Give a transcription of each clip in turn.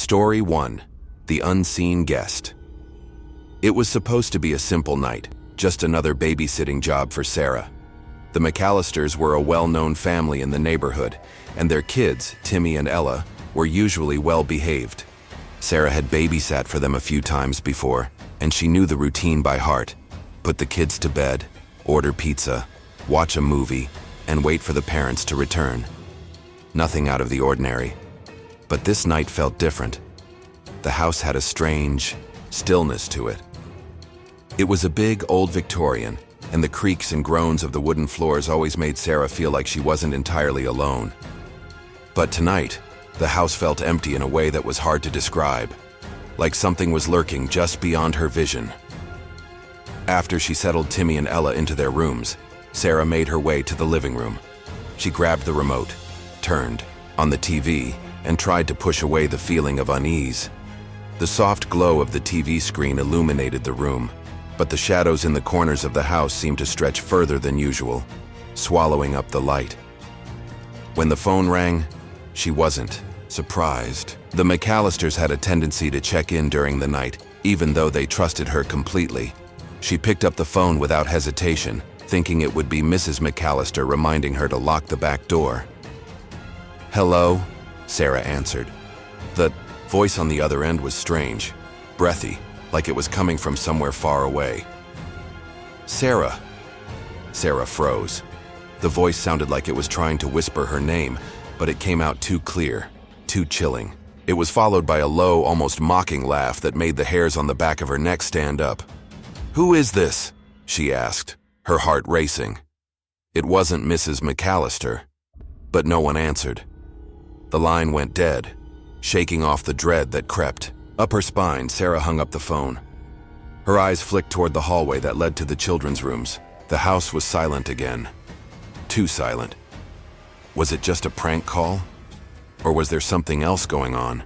Story 1. The Unseen Guest. It was supposed to be a simple night, just another babysitting job for Sarah. The McAllisters were a well-known family in the neighborhood, and their kids, Timmy and Ella, were usually well-behaved. Sarah had babysat for them a few times before, and she knew the routine by heart. Put the kids to bed, order pizza, watch a movie, and wait for the parents to return. Nothing out of the ordinary. But this night felt different. The house had a strange stillness to it. It was a big, old Victorian, and the creaks and groans of the wooden floors always made Sarah feel like she wasn't entirely alone. But tonight, the house felt empty in a way that was hard to describe, like something was lurking just beyond her vision. After she settled Timmy and Ella into their rooms, Sarah made her way to the living room. She grabbed the remote, turned on the TV, and tried to push away the feeling of unease. The soft glow of the TV screen illuminated the room, but the shadows in the corners of the house seemed to stretch further than usual, swallowing up the light. When the phone rang, she wasn't surprised. The McAllisters had a tendency to check in during the night, even though they trusted her completely. She picked up the phone without hesitation, thinking it would be Mrs. McAllister reminding her to lock the back door. "Hello?" Sarah answered. The voice on the other end was strange, breathy, like it was coming from somewhere far away. "Sarah." Sarah froze. The voice sounded like it was trying to whisper her name, but it came out too clear, too chilling. It was followed by a low, almost mocking laugh that made the hairs on the back of her neck stand up. "Who is this?" she asked, her heart racing. It wasn't Mrs. McAllister, but no one answered. The line went dead, shaking off the dread that crept up her spine. Sarah hung up the phone. Her eyes flicked toward the hallway that led to the children's rooms. The house was silent again. Too silent. Was it just a prank call? Or was there something else going on?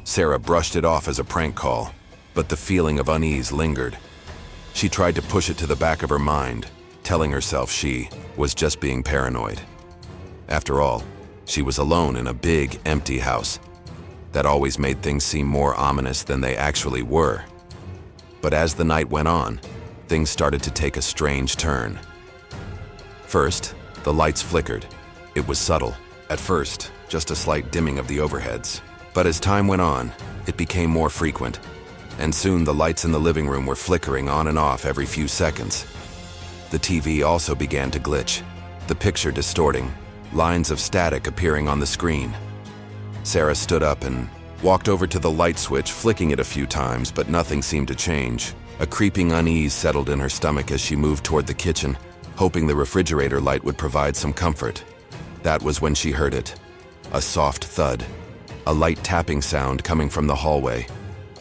Sarah brushed it off as a prank call, but the feeling of unease lingered. She tried to push it to the back of her mind, telling herself she was just being paranoid. After all, she was alone in a big, empty house. That always made things seem more ominous than they actually were. But as the night went on, things started to take a strange turn. First, the lights flickered. It was subtle. At first, just a slight dimming of the overheads. But as time went on, it became more frequent. And soon the lights in the living room were flickering on and off every few seconds. The TV also began to glitch, the picture distorting, lines of static appearing on the screen. Sarah stood up and walked over to the light switch, flicking it a few times, but nothing seemed to change. A creeping unease settled in her stomach as she moved toward the kitchen, hoping the refrigerator light would provide some comfort. That was when she heard it. A soft thud, a light tapping sound coming from the hallway.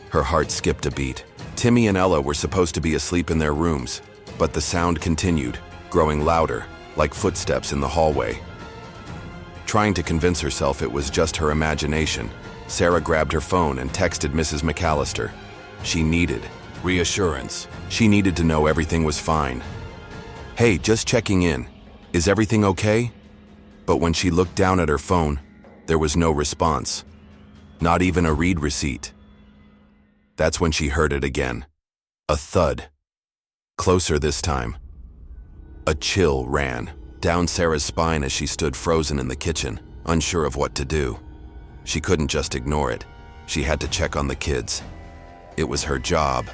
Her heart skipped a beat. Timmy and Ella were supposed to be asleep in their rooms, but the sound continued, growing louder, like footsteps in the hallway. Trying to convince herself it was just her imagination, Sarah grabbed her phone and texted Mrs. McAllister. She needed reassurance. She needed to know everything was fine. "Hey, just checking in. Is everything okay?" But when she looked down at her phone, there was no response. Not even a read receipt. That's when she heard it again. A thud. Closer this time. A chill ran down Sarah's spine as she stood frozen in the kitchen, unsure of what to do. She couldn't just ignore it. She had to check on the kids. It was her job.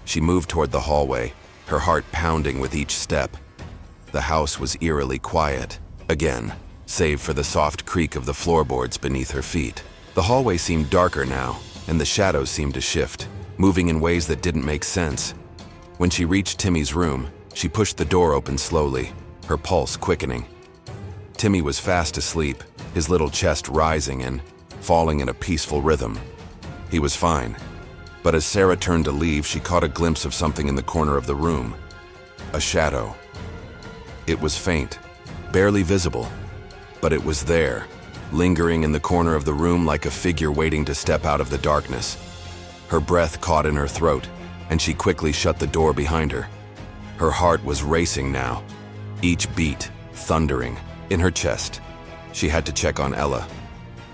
She moved toward the hallway, her heart pounding with each step. The house was eerily quiet, again, save for the soft creak of the floorboards beneath her feet. The hallway seemed darker now, and the shadows seemed to shift, moving in ways that didn't make sense. When she reached Timmy's room, she pushed the door open slowly, her pulse quickening. Timmy was fast asleep, his little chest rising and falling in a peaceful rhythm. He was fine, but as Sarah turned to leave, she caught a glimpse of something in the corner of the room. A shadow. It was faint, barely visible, but it was there, lingering in the corner of the room like a figure waiting to step out of the darkness. Her breath caught in her throat, and she quickly shut the door behind her. Her heart was racing now, each beat thundering in her chest. She had to check on Ella.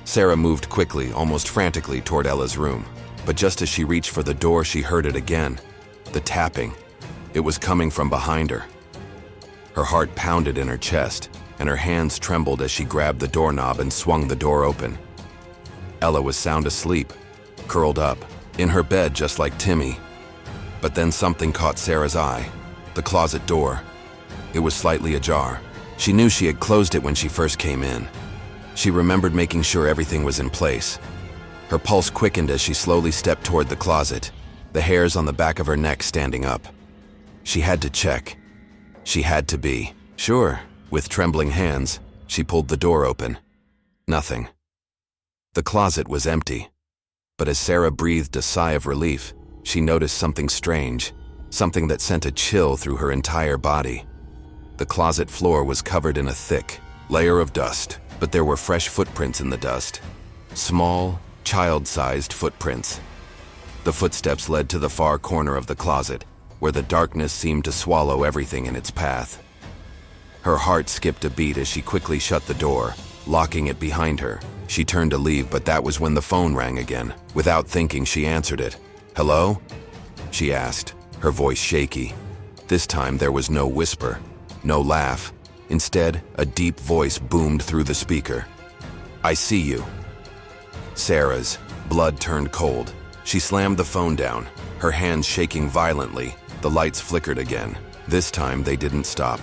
Sarah moved quickly, almost frantically, toward Ella's room. But just as she reached for the door, she heard it again. The tapping. It was coming from behind her. Her heart pounded in her chest, and her hands trembled as she grabbed the doorknob and swung the door open. Ella was sound asleep, curled up, in her bed just like Timmy. But then something caught Sarah's eye. The closet door. It was slightly ajar. She knew she had closed it when she first came in. She remembered making sure everything was in place. Her pulse quickened as she slowly stepped toward the closet, the hairs on the back of her neck standing up. She had to check. She had to be sure. With trembling hands, she pulled the door open. Nothing. The closet was empty. But as Sarah breathed a sigh of relief, she noticed something strange, something that sent a chill through her entire body. The closet floor was covered in a thick layer of dust, but there were fresh footprints in the dust. Small, child-sized footprints. The footsteps led to the far corner of the closet, where the darkness seemed to swallow everything in its path. Her heart skipped a beat as she quickly shut the door, locking it behind her. She turned to leave, but that was when the phone rang again. Without thinking, she answered it. "Hello?" she asked, her voice shaky. This time there was no whisper, no laugh. Instead, a deep voice boomed through the speaker. "I see you." Sarah's blood turned cold. She slammed the phone down, her hands shaking violently. The lights flickered again. This time they didn't stop.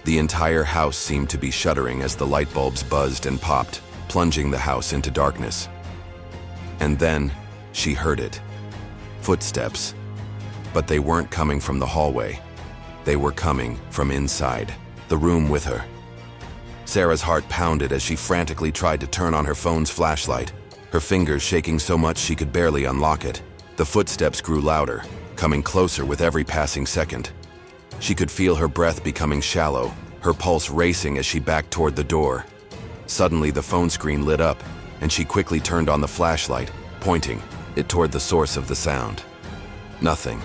The entire house seemed to be shuddering as the light bulbs buzzed and popped, plunging the house into darkness. And then she heard it. Footsteps. But they weren't coming from the hallway. They were coming from inside, the room with her. Sarah's heart pounded as she frantically tried to turn on her phone's flashlight, her fingers shaking so much she could barely unlock it. The footsteps grew louder, coming closer with every passing second. She could feel her breath becoming shallow, her pulse racing as she backed toward the door. Suddenly, the phone screen lit up, and she quickly turned on the flashlight, pointing it toward the source of the sound. Nothing.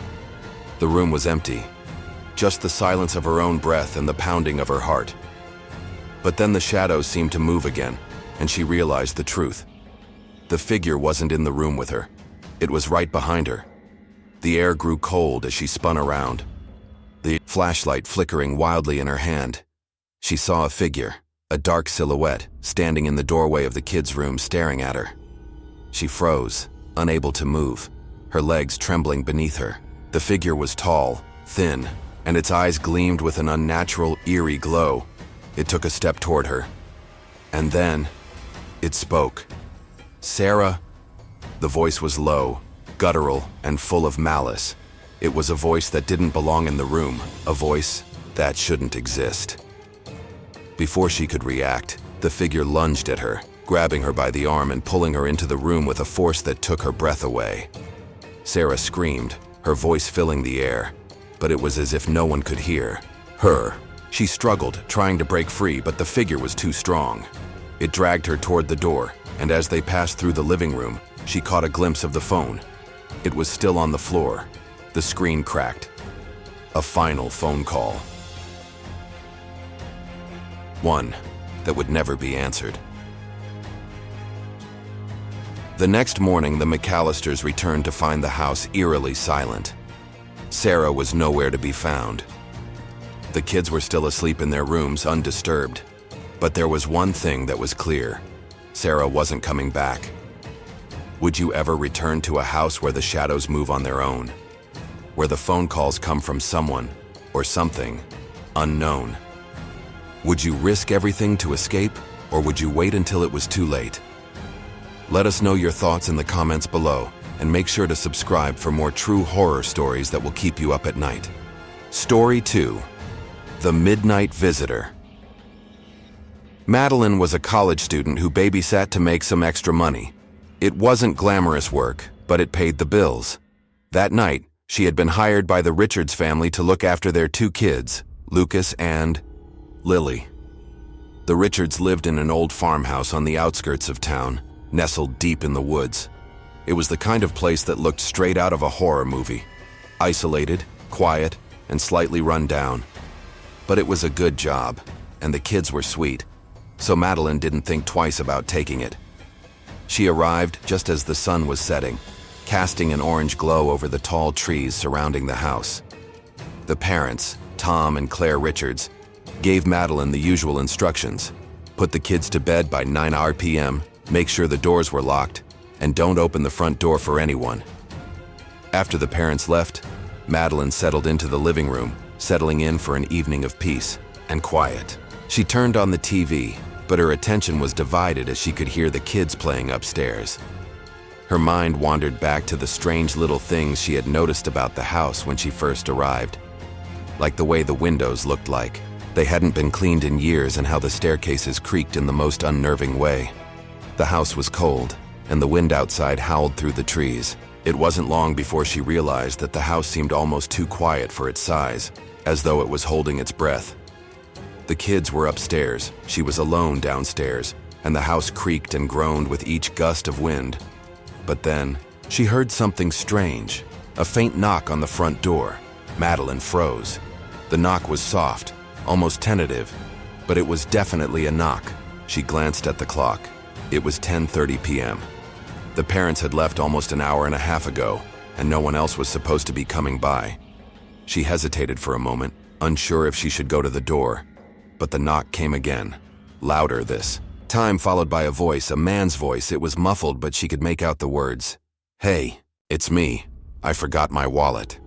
The room was empty. Just the silence of her own breath and the pounding of her heart. But then the shadows seemed to move again, and she realized the truth. The figure wasn't in the room with her. It was right behind her. The air grew cold as she spun around, the flashlight flickering wildly in her hand. She saw a figure, a dark silhouette, standing in the doorway of the kids' room staring at her. She froze, unable to move, her legs trembling beneath her. The figure was tall, thin, and its eyes gleamed with an unnatural, eerie glow. It took a step toward her. And then, it spoke. "Sarah." The voice was low, guttural, and full of malice. It was a voice that didn't belong in the room, a voice that shouldn't exist. Before she could react, the figure lunged at her, grabbing her by the arm and pulling her into the room with a force that took her breath away. Sarah screamed, her voice filling the air, but it was as if no one could hear her. She struggled, trying to break free, but the figure was too strong. It dragged her toward the door, and as they passed through the living room, she caught a glimpse of the phone. It was still on the floor. The screen cracked. A final phone call. One that would never be answered. The next morning, the McAllisters returned to find the house eerily silent. Sarah was nowhere to be found. The kids were still asleep in their rooms, undisturbed. But there was one thing that was clear. Sarah wasn't coming back. Would you ever return to a house where the shadows move on their own? Where the phone calls come from someone or something unknown? Would you risk everything to escape, or would you wait until it was too late? Let us know your thoughts in the comments below, and make sure to subscribe for more true horror stories that will keep you up at night. Story 2. The Midnight Visitor. Madeline was a college student who babysat to make some extra money. It wasn't glamorous work, but it paid the bills. That night, she had been hired by the Richards family to look after their 2 kids, Lucas and Lily. The Richards lived in an old farmhouse on the outskirts of town, nestled deep in the woods. It was the kind of place that looked straight out of a horror movie. Isolated, quiet, and slightly run down. But it was a good job, and the kids were sweet, so Madeline didn't think twice about taking it. She arrived just as the sun was setting, casting an orange glow over the tall trees surrounding the house. The parents, Tom and Claire Richards, gave Madeline the usual instructions. Put the kids to bed by 9 p.m., make sure the doors were locked, and don't open the front door for anyone. After the parents left, Madeline settled into the living room, settling in for an evening of peace and quiet. She turned on the TV, but her attention was divided as she could hear the kids playing upstairs. Her mind wandered back to the strange little things she had noticed about the house when she first arrived. Like the way the windows looked like they hadn't been cleaned in years, and how the staircases creaked in the most unnerving way. The house was cold, and the wind outside howled through the trees. It wasn't long before she realized that the house seemed almost too quiet for its size, as though it was holding its breath. The kids were upstairs, she was alone downstairs, and the house creaked and groaned with each gust of wind. But then, she heard something strange, a faint knock on the front door. Madeline froze. The knock was soft, almost tentative, but it was definitely a knock. She glanced at the clock. It was 10:30 p.m. The parents had left almost an hour and a half ago, and no one else was supposed to be coming by. She hesitated for a moment, unsure if she should go to the door, but the knock came again, louder this time, followed by a voice, a man's voice. It was muffled, but she could make out the words, "Hey, it's me. I forgot my wallet."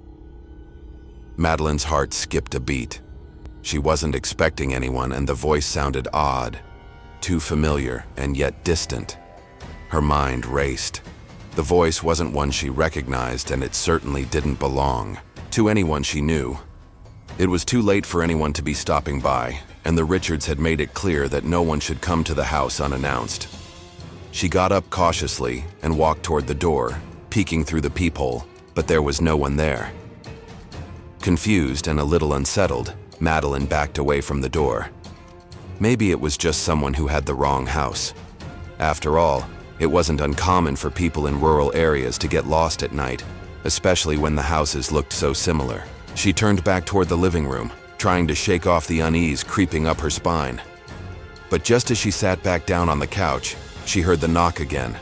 Madeline's heart skipped a beat. She wasn't expecting anyone, and the voice sounded odd, too familiar and yet distant. Her mind raced. The voice wasn't one she recognized, and it certainly didn't belong to anyone she knew. It was too late for anyone to be stopping by, and the Richards had made it clear that no one should come to the house unannounced. She got up cautiously and walked toward the door, peeking through the peephole, but there was no one there. Confused and a little unsettled, Madeline backed away from the door. Maybe it was just someone who had the wrong house. After all, it wasn't uncommon for people in rural areas to get lost at night, especially when the houses looked so similar. She turned back toward the living room, trying to shake off the unease creeping up her spine. But just as she sat back down on the couch, she heard the knock again,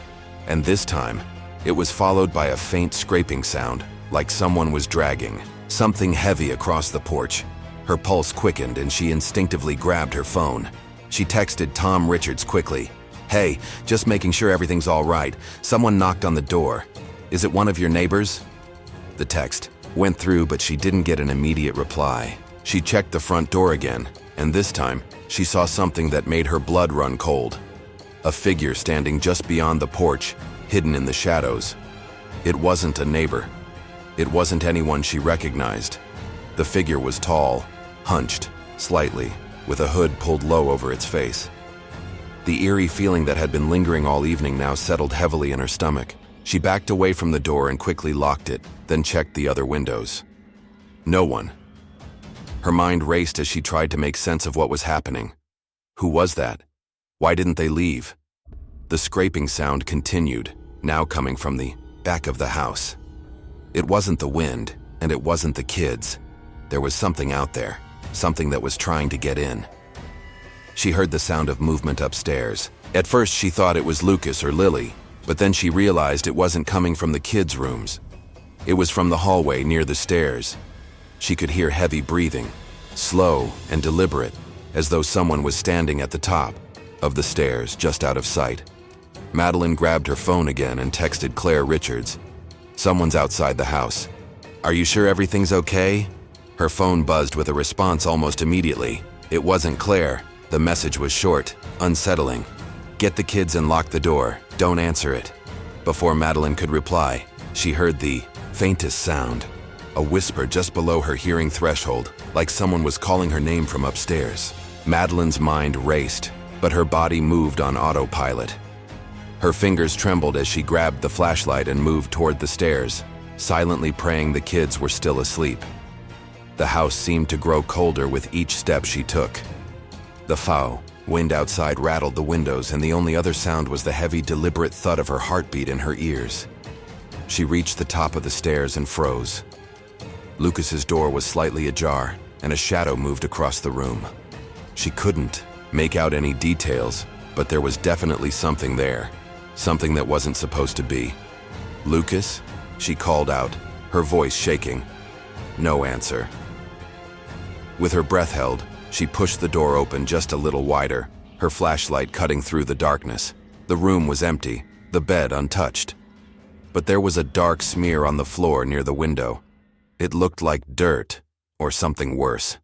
and this time, it was followed by a faint scraping sound, like someone was dragging something heavy across the porch. Her pulse quickened and she instinctively grabbed her phone. She texted Tom Richards quickly. "Hey, just making sure everything's all right. Someone knocked on the door. Is it one of your neighbors?" The text went through, but she didn't get an immediate reply. She checked the front door again, and this time, she saw something that made her blood run cold. A figure standing just beyond the porch, hidden in the shadows. It wasn't a neighbor. It wasn't anyone she recognized. The figure was tall, hunched, slightly, with a hood pulled low over its face. The eerie feeling that had been lingering all evening now settled heavily in her stomach. She backed away from the door and quickly locked it, then checked the other windows. No one. Her mind raced as she tried to make sense of what was happening. Who was that? Why didn't they leave? The scraping sound continued, now coming from the back of the house. It wasn't the wind, and it wasn't the kids. There was something out there, something that was trying to get in. She heard the sound of movement upstairs. At first she thought it was Lucas or Lily, but then she realized it wasn't coming from the kids' rooms. It was from the hallway near the stairs. She could hear heavy breathing, slow and deliberate, as though someone was standing at the top of the stairs, just out of sight. Madeline grabbed her phone again and texted Claire Richards. "Someone's outside the house. Are you sure everything's okay?" Her phone buzzed with a response almost immediately. It wasn't Claire. The message was short, unsettling. "Get the kids and lock the door. Don't answer it." Before Madeline could reply, she heard the faintest sound, a whisper just below her hearing threshold, like someone was calling her name from upstairs. Madeline's mind raced, but her body moved on autopilot. Her fingers trembled as she grabbed the flashlight and moved toward the stairs, silently praying the kids were still asleep. The house seemed to grow colder with each step she took. The foul wind outside rattled the windows, and the only other sound was the heavy, deliberate thud of her heartbeat in her ears. She reached the top of the stairs and froze. Lucas's door was slightly ajar, and a shadow moved across the room. She couldn't make out any details, but there was definitely something there. something that wasn't supposed to be. "Lucas?" she called out, her voice shaking. No answer. With her breath held, she pushed the door open just a little wider, her flashlight cutting through the darkness. The room was empty, the bed untouched. But there was a dark smear on the floor near the window. It looked like dirt, or something worse.